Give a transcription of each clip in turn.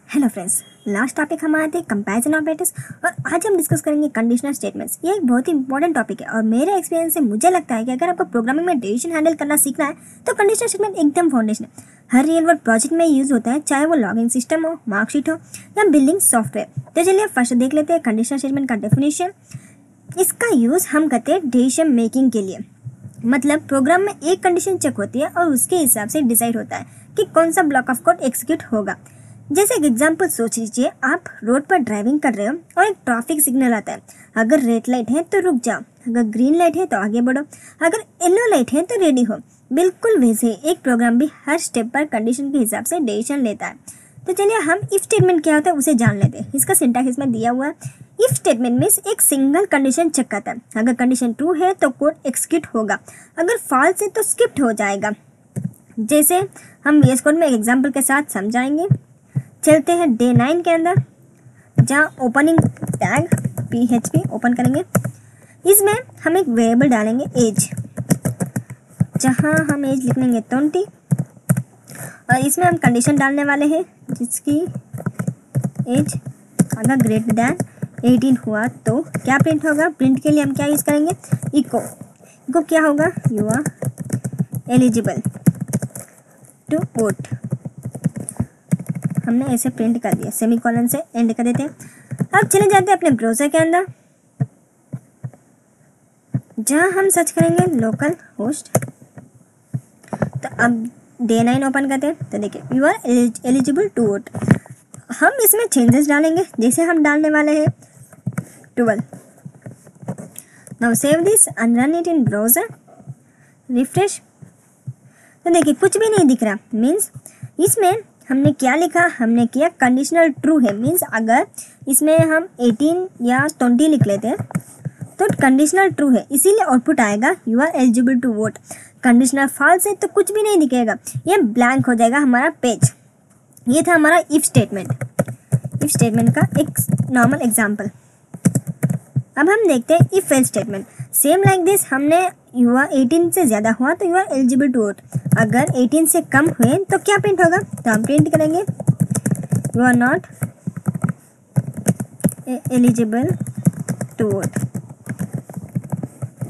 Hello friends, last topic हमारे थे comparison operators और आज हम डिस्कस करेंगे कंडीशनल स्टेटमेंट्स। ये एक बहुत ही इंपॉर्टेंट टॉपिक है और मेरे एक्सपीरियंस से मुझे लगता है कि अगर आपको प्रोग्रामिंग में डिसीजन हैंडल करना सीखना है तो कंडीशनल स्टेटमेंट एकदम फाउंडेशन है। हर रियल वर्ल्ड प्रोजेक्ट में यूज़ होता है, चाहे वो लॉगिंग सिस्टम हो, मार्कशीट हो या बिल्डिंग सॉफ्टवेयर। तो चलिए फर्स्ट देख लेते हैं कंडीशनल स्टेटमेंट का डेफिनेशन। इसका यूज़ हम करते हैं डिसीजन मेकिंग के लिए। मतलब प्रोग्राम में एक कंडीशन चेक होती है और उसके हिसाब से डिसाइड होता है कि कौन सा ब्लॉक ऑफ कोड एग्जीक्यूट होगा। जैसे एक एग्जांपल सोच लीजिए, आप रोड पर ड्राइविंग कर रहे हो और एक ट्रैफिक सिग्नल आता है। अगर रेड लाइट है तो रुक जाओ, अगर ग्रीन लाइट है तो आगे बढ़ो, अगर येलो लाइट है तो रेडी हो। बिल्कुल वैसे एक प्रोग्राम भी हर स्टेप पर कंडीशन के हिसाब से डिसीजन लेता है। तो चलिए हम इफ स्टेटमेंट क्या होता है उसे जान लेते हैं। इसका सिंटैक्स इसमें दिया हुआ है। इफ स्टेटमेंट मीन्स एक सिंगल कंडीशन चेक करता है। अगर कंडीशन ट्रू है तो कोड एग्जीक्यूट होगा, अगर फॉल्स है तो स्किप हो जाएगा। जैसे हम VS कोड में एक एग्जांपल के साथ समझाएंगे। चलते हैं डे 9 के अंदर, जहाँ ओपनिंग टैग PHP ओपन करेंगे। इसमें हम एक वेरिएबल डालेंगे एज, जहाँ हम एज लिख लेंगे 20 और इसमें हम कंडीशन डालने वाले हैं जिसकी एज अगर ग्रेटर दैन 18 हुआ तो क्या प्रिंट होगा। प्रिंट के लिए हम क्या यूज़ करेंगे, इको क्या होगा, you are eligible to vote. हमने ऐसे प्रिंट कर दिया, सेमीकोलन से एंड कर देते हैं। अब चले जाते हैं अपने ब्राउज़र के अंदर, जहाँ हम सर्च करेंगे लोकल होस्ट। तो अब डे 9 ओपन करते हैं तो देखिए you are eligible to vote. हम इसमें चेंजेस डालेंगे, जैसे हम डालने वाले हैं 12। Now save this and run it in browser, refresh. तो देखिए कुछ भी नहीं दिख रहा, मीन्स इसमें हमने क्या लिखा, हमने किया कंडीशनल ट्रू है। मीन्स अगर इसमें हम 18 या 20 लिख लेते हैं तो कंडीशनल ट्रू है, इसीलिए आउटपुट आएगा you are eligible to vote. Conditional false है तो कुछ भी नहीं दिखेगा, ये ब्लैंक हो जाएगा हमारा पेज। ये था हमारा इफ स्टेटमेंट। इफ स्टेटमेंट का एक नॉर्मल एग्जाम्पल। अब हम देखते हैं if else statement. Same like this, हमने यू आर 18 से ज़्यादा हुआ तो you are eligible to vote. अगर 18 से कम हुए तो क्या प्रिंट होगा, तो हम प्रिंट करेंगे you are not eligible to vote,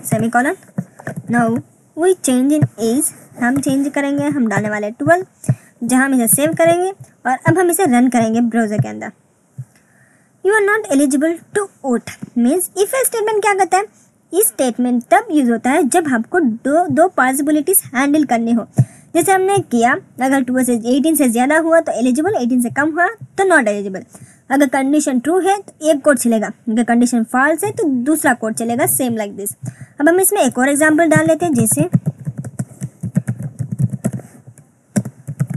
semicolon. Now we change in age, हम चेंज करेंगे, हम डालने वाले 12, जहाँ हम इसे सेव करेंगे और अब हम इसे रन करेंगे ब्राउज़र के अंदर। You are not eligible to vote means if statement क्या करता है, इस स्टेटमेंट तब यूज़ होता है जब आपको दो पॉसिबिलिटीज़ हैंडल करनी हो। जैसे हमने किया, अगर 18 से ज़्यादा हुआ तो एलिजिबल, 18 से कम हुआ तो नॉट एलिजिबल। अगर कंडीशन ट्रू है तो एक कोड चलेगा, अगर कंडीशन फॉल्स है तो दूसरा कोड चलेगा, सेम लाइक दिस। अब हम इसमें एक और एग्जांपल डाल लेते हैं। जैसे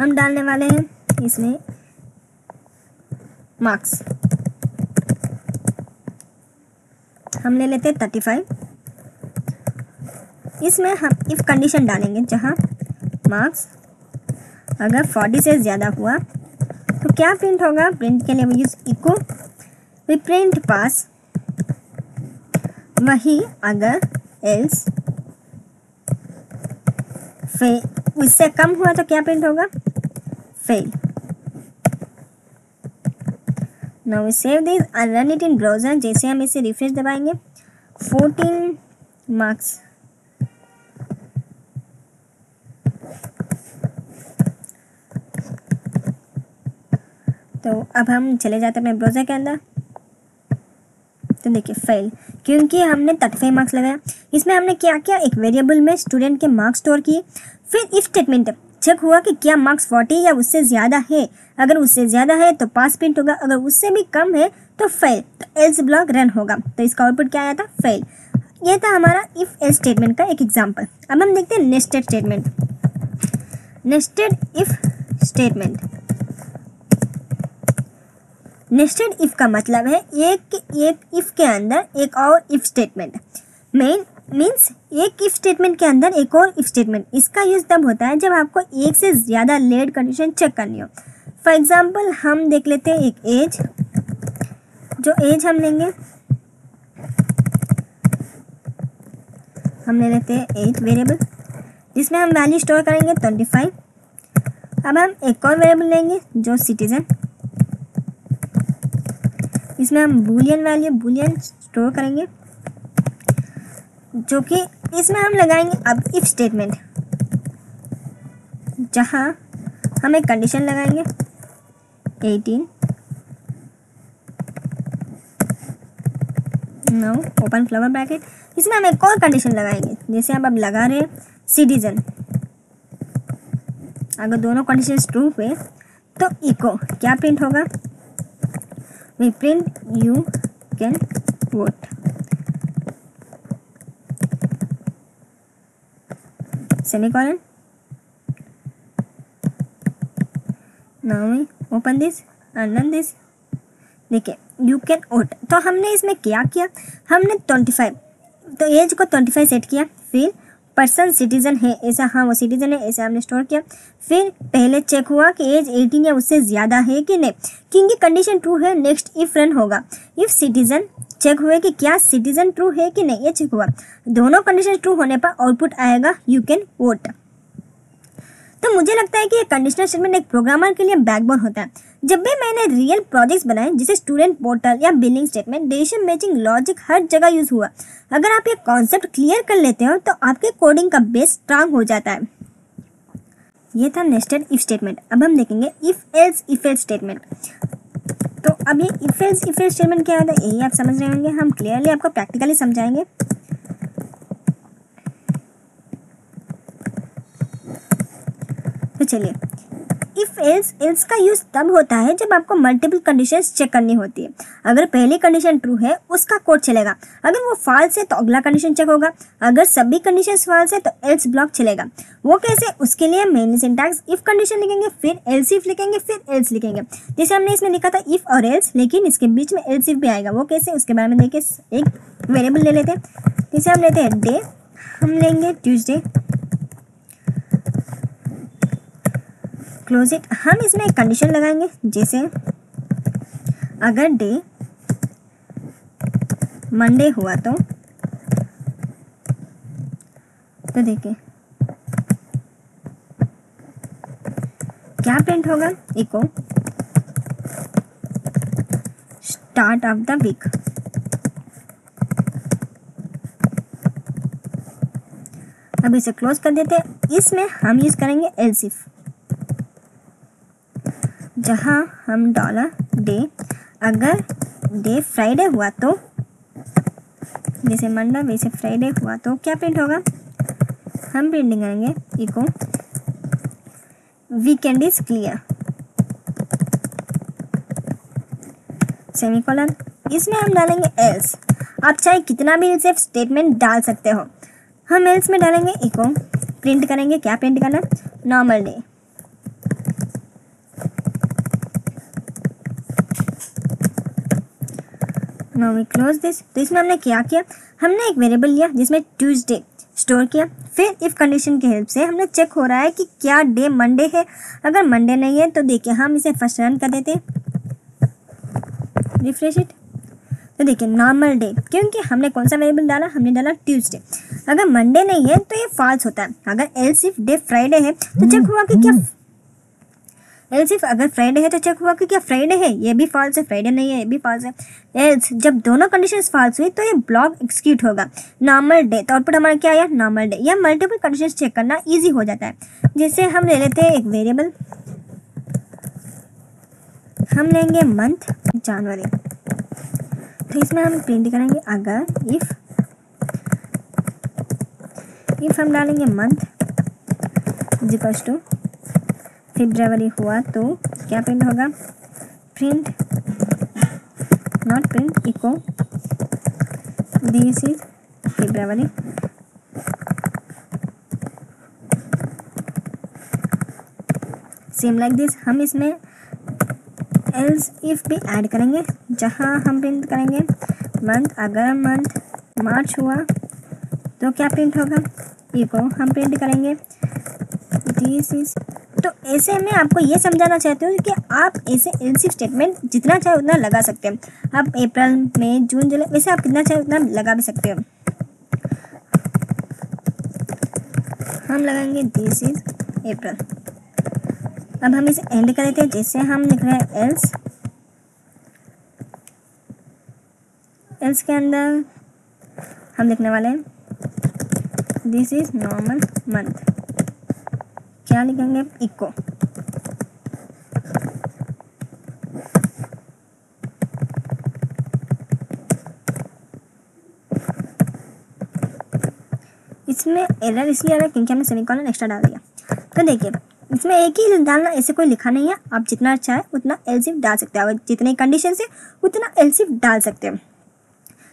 हम डालने वाले हैं इसमें मार्क्स, हम ले लेते हैं 35। इसमें हम इफ कंडीशन डालेंगे, जहाँ मार्क्स अगर 40 से ज़्यादा हुआ तो क्या प्रिंट होगा। प्रिंट के लिए we use echo, we print pass. वही अगर एल्स फेल, इससे कम हुआ तो क्या प्रिंट होगा, fail. Now we save this and run it in browser. जैसे हम इसे रिफ्रेश दबाएंगे, 14 मार्क्स। तो अब हम चले जाते हैं अपने ब्राउज़र के अंदर, तो देखिए फेल, क्योंकि हमने 35 मार्क्स लगाया। इसमें हमने क्या किया, एक वेरिएबल में स्टूडेंट के मार्क्स स्टोर किए। फिर इफ स्टेटमेंट चेक हुआ कि क्या मार्क्स 40 या उससे ज़्यादा है। अगर उससे ज़्यादा है तो पास प्रिंट होगा, अगर उससे भी कम है तो फेल, तो एल्स ब्लॉक रन होगा। तो इसका आउटपुट क्या आया था, फेल। ये था हमारा इफ एल्स स्टेटमेंट का एक एग्जाम्पल। अब हम देखते हैं nested statement. Nested if statement, nested if का मतलब है एक इफ के अंदर एक और इफ स्टेटमेंट। मीन्स एक इफ स्टेटमेंट के अंदर एक और इफ स्टेटमेंट। इसका यूज़ तब होता है जब आपको एक से ज़्यादा लेड कंडीशन चेक करनी हो। फॉर एग्जांपल हम देख लेते हैं एक एज, जो एज हम लेंगे, हम ले लेते हैं एज वेरिएबल, जिसमें हम वैल्यू स्टोर करेंगे 25। अब हम एक और वेरिएबल लेंगे जो सिटीजन, इसमें हम बूलियन स्टोर करेंगे, जो कि इसमें हम लगाएंगे अब इफ स्टेटमेंट, जहां हम एक कंडीशन लगाएंगे 18 नाउ ओपन फ्लावर ब्रैकेट। इसमें हम एक और कंडीशन लगाएंगे, जैसे हम अब लगा रहे हैं सिटीजन। अगर दोनों कंडीशन ट्रू हुए तो इको क्या प्रिंट होगा, we print you can vote. Semicolon, now we open this and run this. देखिए यू कैन वोट। तो हमने इसमें क्या किया, हमने 25 तो एज को 25 सेट किया, फिर पर्सन सिटीजन है ऐसा, हाँ वो सिटीजन है ऐसा हमने स्टोर किया। फिर पहले चेक हुआ कि एज 18 या उससे ज़्यादा है कि नहीं, क्योंकि कंडीशन ट्रू है। नेक्स्ट इफ रन होगा, इफ सिटीजन चेक हुए कि क्या सिटीजन ट्रू है कि नहीं, ये चेक हुआ। दोनों कंडीशन ट्रू होने पर आउटपुट आएगा यू कैन वोट। तो मुझे लगता है कि ये कंडीशनल स्टेटमेंट एक प्रोग्रामर के लिए बैकबोन होता है। जब भी मैंने रियल प्रोजेक्ट्स बनाए जैसे स्टूडेंट पोर्टल या बिलिंग स्टेटमेंट, डेसिशन मैचिंग लॉजिक हर जगह यूज हुआ। अगर आप ये कॉन्सेप्ट क्लियर कर लेते हो तो आपके कोडिंग का बेस स्ट्रांग हो जाता है। ये था नेस्टेड इफ स्टेटमेंट। अब हम देखेंगे इफ एल्स स्टेटमेंट। तो अब ये इफ एल्स स्टेटमेंट क्या होता है यही आप समझ रहे होंगे, हम क्लियरली आपको प्रैक्टिकली समझाएंगे। तो चलिए, इफ एल्स का यूज तब होता है जब आपको मल्टीपल कंडीशंस चेक करनी होती है। अगर पहली कंडीशन ट्रू है उसका कोड चलेगा, अगर वो फॉल्स है तो अगला कंडीशन चेक होगा, अगर सभी कंडीशंस फॉल्स है तो एल्स ब्लॉक चलेगा। वो कैसे, उसके लिए मेनली सिंटैक्स इफ कंडीशन लिखेंगे, फिर एल्स इफ लिखेंगे, फिर एल्स लिखेंगे। जैसे हमने इसमें लिखा था इफ और एल्स, लेकिन इसके बीच में एल्स इफ भी आएगा। वो कैसे, उसके बारे में देखिए। एक वेरिएबल ले लेते हैं, जैसे हम लेते हैं डे, हम लेंगे ट्यूसडे, क्लोज इट। हम इसमें एक कंडीशन लगाएंगे, जैसे अगर डे मंडे हुआ तो देखिए क्या प्रिंट होगा, echo start of the week. अब इसे क्लोज कर देते हैं। इसमें हम यूज करेंगे एल्स इफ, जहां हम डॉलर डे, अगर डे फ्राइडे हुआ तो, जैसे मंडे वैसे फ्राइडे हुआ तो क्या प्रिंट होगा, हम प्रिंटिंग करेंगे echo weekend is clear, semicolon. इसमें हम डालेंगे एल्स। आप चाहे कितना भी एल्स स्टेटमेंट डाल सकते हो। हम एल्स में डालेंगे इको, प्रिंट करेंगे, क्या प्रिंट करना, normal day. Now we close this. तो इसमें हमने क्या किया, हमने एक वेरिएबल लिया जिसमें ट्यूसडे स्टोर किया, फिर इफ कंडीशन की हेल्प से हमने चेक हो रहा है कि क्या डे मंडे है। अगर मंडे नहीं है तो देखिए हम इसे फर्स्ट रन कर देते, रिफ्रेश इट। तो देखिए नॉर्मल डे, क्योंकि हमने कौन सा वेरिएबल डाला, हमने डाला ट्यूसडे। अगर मंडे नहीं है तो ये फॉल्स होता है। अगर एल्स इफ डे फ्राइडे है तो चेक हुआ कि क्या, एल्स इफ अगर फ्राइडे है तो चेक हुआ कि क्या फ्राइडे है, ये भी फॉल्स है, फ्राइडे नहीं है ये भी फॉल्स है। एल्स जब दोनों कंडीशंस फॉल्स हुई तो ये ब्लॉक एग्जीक्यूट होगा, नॉर्मल डे। तो आउटपुट हमारा क्या आया, नॉर्मल डे। या मल्टीपल कंडीशंस चेक करना इजी हो जाता है। जैसे हम ले लेते हैं एक वेरिएबल, हम लेंगे मंथ जनवरी। तो इसमें हम प्रिंट करेंगे अगर इफ हम डालेंगे मंथ इज इक्वल्स टू फरवरी हुआ तो क्या प्रिंट होगा, print not print echo this is February. Same like this हम इसमें एल्स इफ भी ऐड करेंगे, जहां हम प्रिंट करेंगे मंथ। अगर मंथ मार्च हुआ तो क्या प्रिंट होगा, इको हम प्रिंट करेंगे दिस इज। तो ऐसे में आपको ये समझाना चाहते हो कि आप ऐसे एल्स इफ स्टेटमेंट जितना चाहे उतना लगा सकते हैं। आप अप्रैल मई जून जुलाई वैसे आप कितना चाहे उतना लगा भी सकते हो। हम लगाएंगे दिस इज अप्रैल। अब हम इसे एंड कर देते हैं, जैसे हम लिख रहे हैं एल्स एल्स के अंदर हम लिखने वाले हैं दिस इज नॉर्मल मंथ, क्या लिखेंगे, इको। इसमें एरर इसलिए आ रहा है क्योंकि हमने सेमीकोलन एक्स्ट्रा डाल दिया। तो देखिए इसमें एक ही डालना, ऐसे कोई लिखा नहीं है, आप जितना चाहे उतना एलसीफ डाल सकते हो, जितने कंडीशन से उतना एलसीफ डाल सकते हो।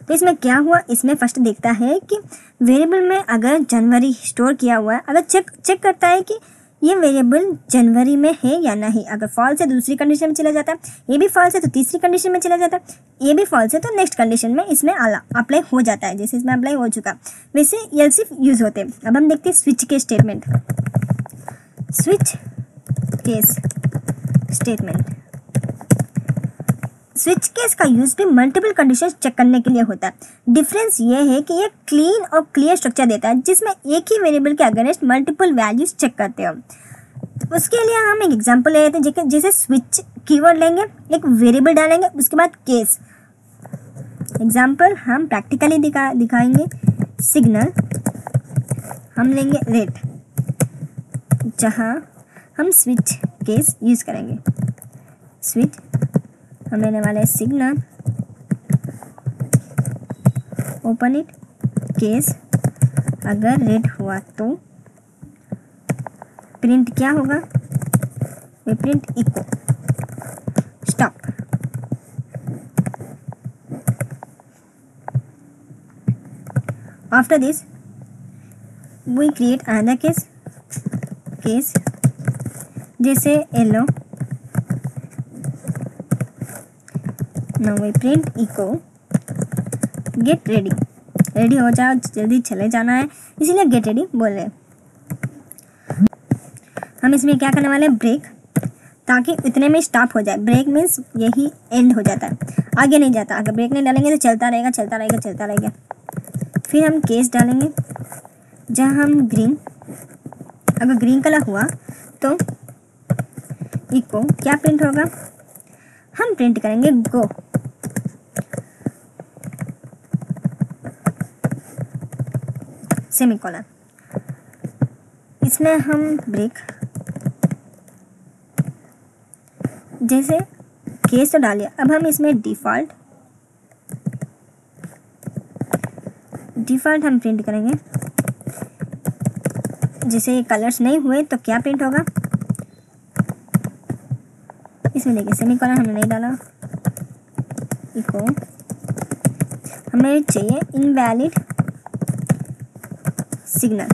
तो इसमें क्या हुआ, इसमें फर्स्ट देखता है कि वेरिएबल में अगर जनवरी स्टोर किया हुआ है, अगर चेक करता है कि ये वेरिएबल जनवरी में है या नहीं। अगर फॉल्स है तो दूसरी कंडीशन में चला जाता है, ये भी फॉल्स है तो तीसरी कंडीशन में चला जाता है, ये भी फॉल्स है तो नेक्स्ट कंडीशन में इसमें अप्लाई हो जाता है, जैसे इसमें अप्लाई हो चुका। वैसे एलसीफ यूज़ होते हैं। अब हम देखते हैं switch case statement. Switch case statement, switch case का यूज भी मल्टीपल कंडीशन चेक करने के लिए होता है। डिफरेंस ये है कि ये क्लीन और क्लियर स्ट्रक्चर देता है जिसमें एक ही वेरिएबल के अगेंस्ट मल्टीपल वैल्यूज चेक करते हो। उसके लिए हम एक एग्जांपल ले लेते हैं, जैसे स्विच कीवर्ड लेंगे, एक वेरिएबल डालेंगे, उसके बाद केस। एग्जांपल हम प्रैक्टिकली दिखाएंगे। सिग्नल हम लेंगे रेट, जहां हम स्विच केस यूज करेंगे। स्विच हम लेने वाले हैं सिग्नल, ओपन इट, केस अगर रेड हुआ तो प्रिंट क्या होगा, we print echo, stop. After this we create another case जैसे yellow, now we print echo get ready, ready हो जाओ, जल्दी चले जाना है, इसीलिए गेट रेडी बोल रहे हैं। हम इसमें क्या करने वाले हैं, ब्रेक, ताकि इतने में स्टॉप हो जाए। ब्रेक मीन्स यही एंड हो जाता है, आगे नहीं जाता। अगर ब्रेक नहीं डालेंगे तो चलता रहेगा चलता रहेगा चलता रहेगा। फिर हम केस डालेंगे जहाँ हम ग्रीन, अगर ग्रीन कलर हुआ तो इको क्या प्रिंट होगा, हम प्रिंट करेंगे गो। सेमीकोलन। इसमें हम ब्रेक, जैसे केस तो डालिए, अब हम इसमें डिफ़ॉल्ट हम प्रिंट करेंगे। जैसे कलर्स नहीं हुए तो क्या प्रिंट होगा, इसमें देखिए सेमीकोलन हमने नहीं डाला, इको हमें चाहिए invalid signal.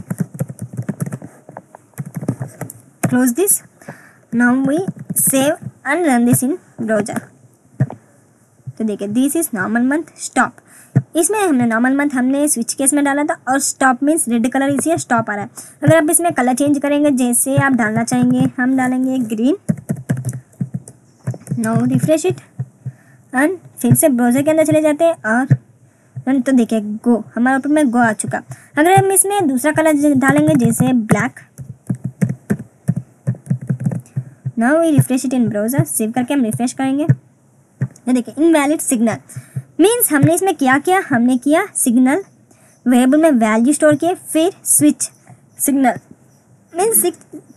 Close this, now we save and run this in browser. तो देखिए this is normal month, stop. इसमें हमने नॉर्मल मंथ हमने स्विच केस में डाला था, और स्टॉप मीन्स रेड कलर इसी स्टॉप आ रहा है। अगर आप इसमें कलर चेंज करेंगे जैसे आप डालना चाहेंगे, हम डालेंगे green. Now refresh it and फिर से ब्राउज़र के अंदर चले जाते हैं और तो देखिए गो, हमारे ऊपर में गो आ चुका। अगर हम इसमें दूसरा कलर डालेंगे जैसे black, now we refresh it in browser, save करके हम रिफ्रेश करेंगे। तो देखिए इनवैलिड सिग्नल मीन्स हमने इसमें क्या किया, हमने किया सिग्नल वेरिएबल में वैल्यू स्टोर किए, फिर switch signal means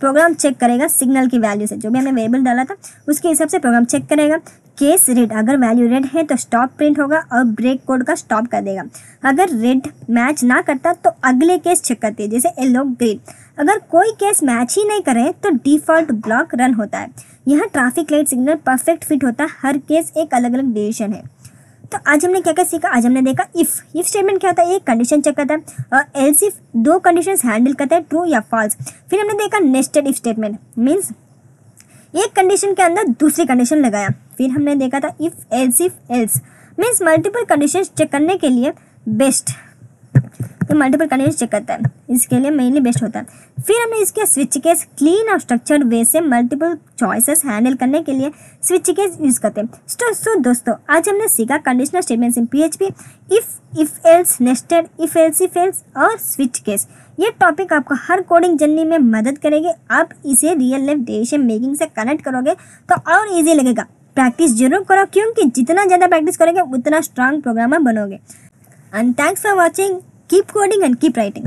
program check करेगा सिग्नल की वैल्यू से, जो भी हमने वेरिएबल डाला था उसके हिसाब से प्रोग्राम चेक करेगा। केस रेड, अगर वैल्यू रेड है तो स्टॉप प्रिंट होगा और ब्रेक कोड का स्टॉप कर देगा। अगर रेड मैच ना करता तो अगले केस चेक करती है, जैसे येलो ग्रीन। अगर कोई केस मैच ही नहीं करे तो डिफ़ॉल्ट ब्लॉक रन होता है। यह traffic light signal perfect fit होता है, हर केस एक अलग अलग डिसीजन है। तो आज हमने क्या क्या सीखा, आज हमने देखा इफ़ स्टेटमेंट क्या होता है, एक कंडीशन चेक करता है, और एल्स इफ दो कंडीशंस हैंडल करता है, ट्रू या फॉल्स। फिर हमने देखा नेस्टेड इफ स्टेटमेंट मीन्स एक कंडीशन के अंदर दूसरी कंडीशन लगाया। फिर हमने देखा था if else means multiple conditions check करने के लिए बेस्ट, ये मल्टीपल कंडीशन चेक करता है, इसके लिए मेनली बेस्ट होता है। फिर हमने इसके स्विच केस क्लीन और स्ट्रक्चर्ड वे से मल्टीपल चॉइसेस हैंडल करने के लिए स्विच केस यूज करते हैं। तो दोस्तों आज हमने सीखा conditional statements in PHP, if else, nested if else और स्विच केस। ये टॉपिक आपको हर कोडिंग जर्नी में मदद करेगी। आप इसे रियल लाइफ डिसीजन मेकिंग से कनेक्ट करोगे तो और इजी लगेगा। प्रैक्टिस जरूर करो, क्योंकि जितना ज़्यादा प्रैक्टिस करोगे उतना स्ट्रांग प्रोग्रामर बनोगे। And thanks for watching, keep coding and keep writing.